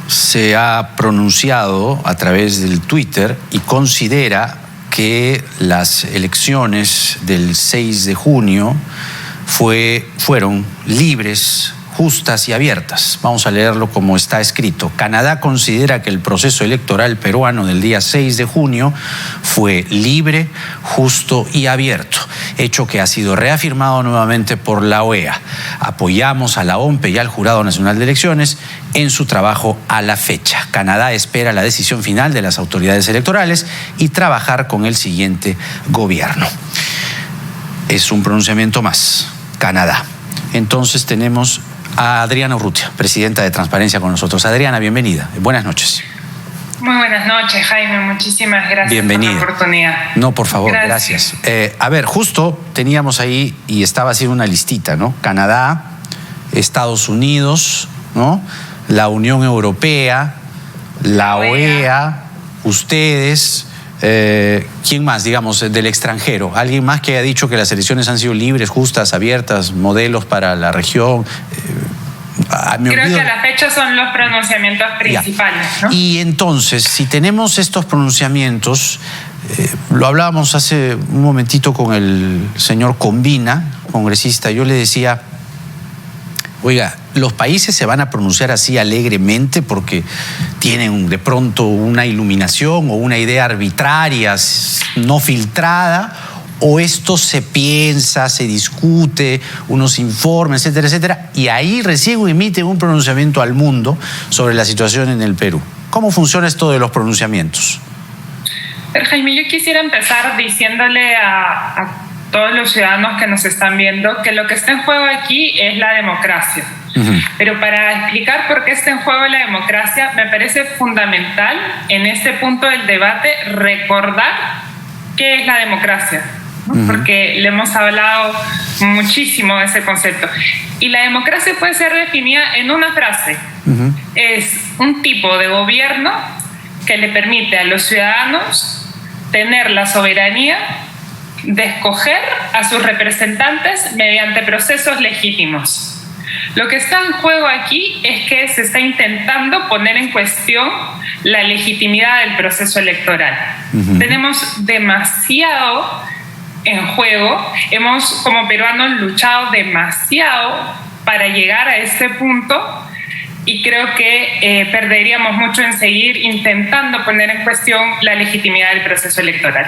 se ha pronunciado a través del Twitter y considera que las elecciones del 6 de junio fueron libres, justas y abiertas. Vamos a leerlo como está escrito. Canadá considera que el proceso electoral peruano del día 6 de junio fue libre, justo y abierto, hecho que ha sido reafirmado nuevamente por la OEA. Apoyamos a la OMPE y al Jurado Nacional de Elecciones en su trabajo a la fecha. Canadá espera la decisión final de las autoridades electorales y trabajar con el siguiente gobierno. Es un pronunciamiento más. Canadá. Entonces tenemos a Adriana Urrutia, presidenta de Transparencia, con nosotros. Adriana, bienvenida. Buenas noches. Muy buenas noches, Jaime. Muchísimas gracias. Bienvenida. Por la oportunidad. No, por favor, gracias. A ver, justo teníamos ahí y estaba haciendo una listita, ¿no? Canadá, Estados Unidos, ¿no? La Unión Europea, la OEA, ustedes. ¿Quién más, digamos, del extranjero? ¿Alguien más que haya dicho que las elecciones han sido libres, justas, abiertas, modelos para la región? Creo que a la fecha son los pronunciamientos principales, ¿no? Y entonces, si tenemos estos pronunciamientos, lo hablábamos hace un momentito con el señor Combina, congresista, yo le decía, oiga, los países se van a pronunciar así alegremente porque tienen de pronto una iluminación o una idea arbitraria, no filtrada, o esto se piensa, se discute, unos informes, etcétera, etcétera, y ahí recién emiten un pronunciamiento al mundo sobre la situación en el Perú. ¿Cómo funciona esto de los pronunciamientos? Pero, Jaime, yo quisiera empezar diciéndole a todos los ciudadanos que nos están viendo que lo que está en juego aquí es la democracia. Pero para explicar por qué está en juego la democracia, me parece fundamental en este punto del debate recordar qué es la democracia, ¿no? Porque le hemos hablado muchísimo de ese concepto. Y la democracia puede ser definida en una frase. Es un tipo de gobierno que le permite a los ciudadanos tener la soberanía de escoger a sus representantes mediante procesos legítimos. Lo que está en juego aquí es que se está intentando poner en cuestión la legitimidad del proceso electoral. Tenemos demasiado en juego, hemos como peruanos luchado demasiado para llegar a este punto y creo que perderíamos mucho en seguir intentando poner en cuestión la legitimidad del proceso electoral.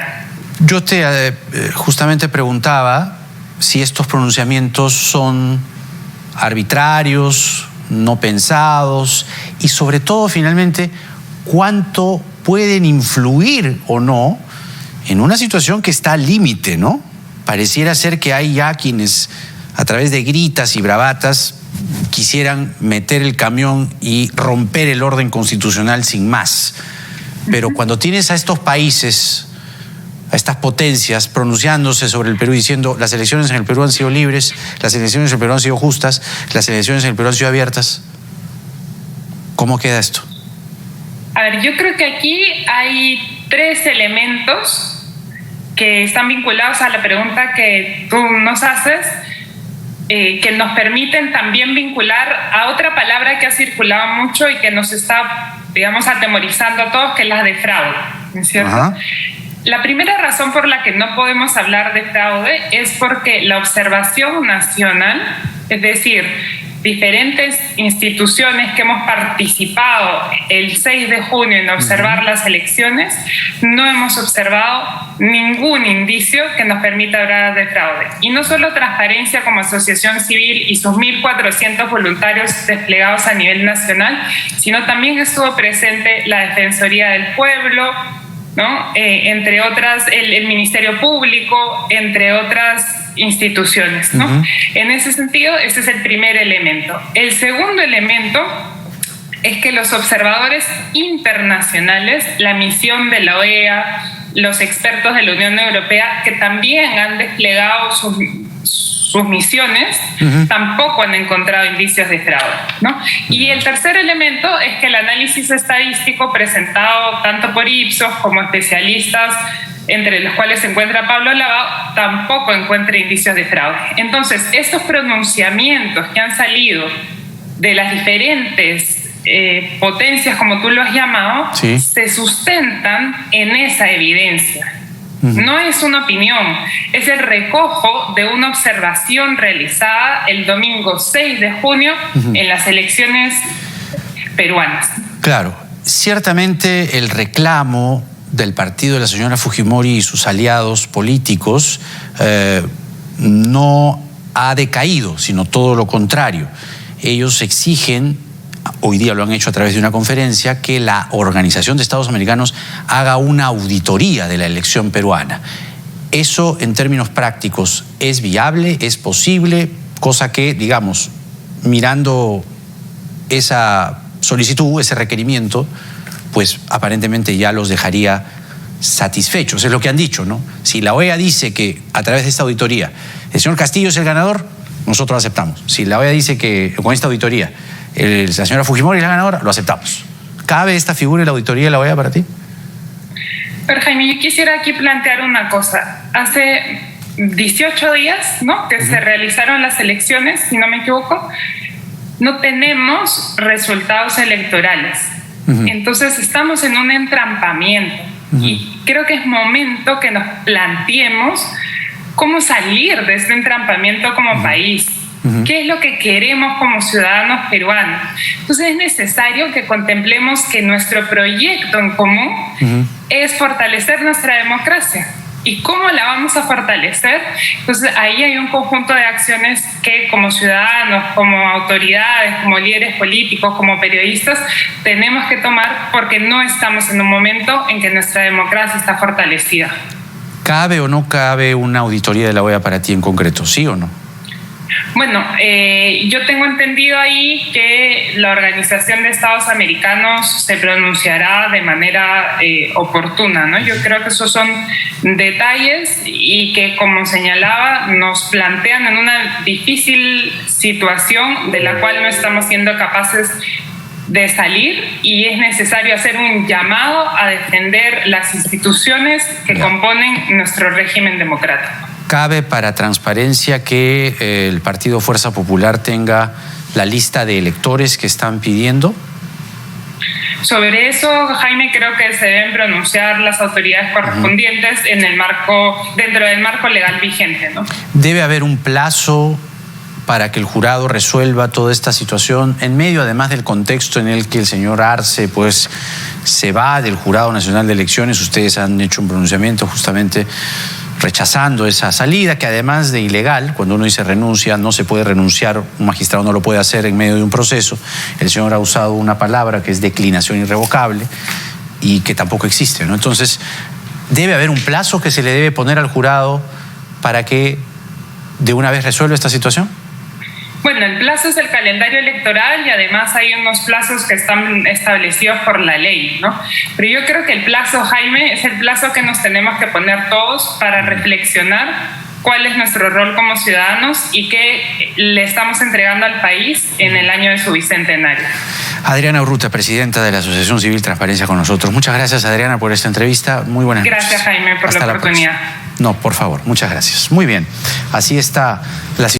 Yo te justamente preguntaba si estos pronunciamientos son arbitrarios, no pensados y sobre todo finalmente cuánto pueden influir o no en una situación que está al límite, ¿no? Pareciera ser que hay ya quienes a través de gritas y bravatas quisieran meter el camión y romper el orden constitucional sin más. Pero cuando tienes a estos países, a estas potencias pronunciándose sobre el Perú diciendo las elecciones en el Perú han sido libres, las elecciones en el Perú han sido justas, las elecciones en el Perú han sido abiertas, ¿cómo queda esto? A ver, yo creo que aquí hay tres elementos que están vinculados a la pregunta que tú nos haces, que nos permiten también vincular a otra palabra que ha circulado mucho y que nos está, digamos, atemorizando a todos, que es la de fraude, ¿no es cierto? La primera razón por la que no podemos hablar de fraude es porque la observación nacional, es decir, diferentes instituciones que hemos participado el 6 de junio en observar las elecciones, no hemos observado ningún indicio que nos permita hablar de fraude. Y no solo Transparencia como asociación civil y sus 1.400 voluntarios desplegados a nivel nacional, sino también estuvo presente la Defensoría del Pueblo, ¿no? Entre otras el Ministerio Público, entre otras instituciones, ¿no? En ese sentido, ese es el primer elemento. El segundo elemento es que los observadores internacionales, la misión de la OEA, los expertos de la Unión Europea, que también han desplegado sus misiones, tampoco han encontrado indicios de fraude, ¿no? Y el tercer elemento es que el análisis estadístico presentado tanto por Ipsos como especialistas, entre los cuales se encuentra Pablo Lavao, tampoco encuentra indicios de fraude. Entonces, estos pronunciamientos que han salido de las diferentes potencias, como tú lo has llamado, sí, se sustentan en esa evidencia. No es una opinión, es el recojo de una observación realizada el domingo 6 de junio en las elecciones peruanas. Claro, ciertamente el reclamo del partido de la señora Fujimori y sus aliados políticos no ha decaído, sino todo lo contrario. Ellos exigen, hoy día lo han hecho a través de una conferencia, que la Organización de Estados Americanos haga una auditoría de la elección peruana. Eso, en términos prácticos, ¿es viable? ¿Es posible? Cosa que, digamos, mirando esa solicitud, ese requerimiento, pues aparentemente ya los dejaría satisfechos. Es lo que han dicho, ¿no? Si la OEA dice que a través de esta auditoría el señor Castillo es el ganador, nosotros lo aceptamos. Si la OEA dice que con esta auditoría la señora Fujimori es la ganadora, lo aceptamos. ¿Cabe esta figura en la auditoría de la OEA para ti? Pero Jaime, yo quisiera aquí plantear una cosa. Hace 18 días, ¿no?, que se realizaron las elecciones, si no me equivoco, no tenemos resultados electorales. Entonces estamos en un entrampamiento y creo que es momento que nos planteemos cómo salir de este entrampamiento como país. ¿Qué es lo que queremos como ciudadanos peruanos? Entonces es necesario que contemplemos que nuestro proyecto en común es fortalecer nuestra democracia. ¿Y cómo la vamos a fortalecer? Entonces ahí hay un conjunto de acciones que como ciudadanos, como autoridades, como líderes políticos, como periodistas, tenemos que tomar, porque no estamos en un momento en que nuestra democracia está fortalecida. ¿Cabe o no cabe una auditoría de la OEA para ti en concreto? ¿Sí o no? Bueno, yo tengo entendido ahí que la Organización de Estados Americanos se pronunciará de manera oportuna, ¿no? Yo creo que esos son detalles y que, como señalaba, nos plantean en una difícil situación de la cual no estamos siendo capaces de salir, y es necesario hacer un llamado a defender las instituciones que componen nuestro régimen democrático. ¿Cabe para transparencia que el Partido Fuerza Popular tenga la lista de electores que están pidiendo? Sobre eso, Jaime, creo que se deben pronunciar las autoridades correspondientes en el marco, dentro del marco legal vigente, ¿no? ¿Debe haber un plazo para que el jurado resuelva toda esta situación, en medio además del contexto en el que el señor Arce pues se va del Jurado Nacional de Elecciones? Ustedes han hecho un pronunciamiento justamente rechazando esa salida, que además de ilegal, cuando uno dice renuncia, no se puede renunciar, un magistrado no lo puede hacer en medio de un proceso. El señor ha usado una palabra que es declinación irrevocable y que tampoco existe, ¿no? Entonces, ¿debe haber un plazo que se le debe poner al jurado para que de una vez resuelva esta situación? Bueno, el plazo es el calendario electoral y además hay unos plazos que están establecidos por la ley, ¿no? Pero yo creo que el plazo, Jaime, es el plazo que nos tenemos que poner todos para reflexionar cuál es nuestro rol como ciudadanos y qué le estamos entregando al país en el año de su bicentenario. Adriana Urrutia, presidenta de la Asociación Civil Transparencia, con nosotros. Muchas gracias, Adriana, por esta entrevista. Muy buenas noches. Gracias, Jaime, por la oportunidad. No, por favor, muchas gracias. Muy bien, así está la situación.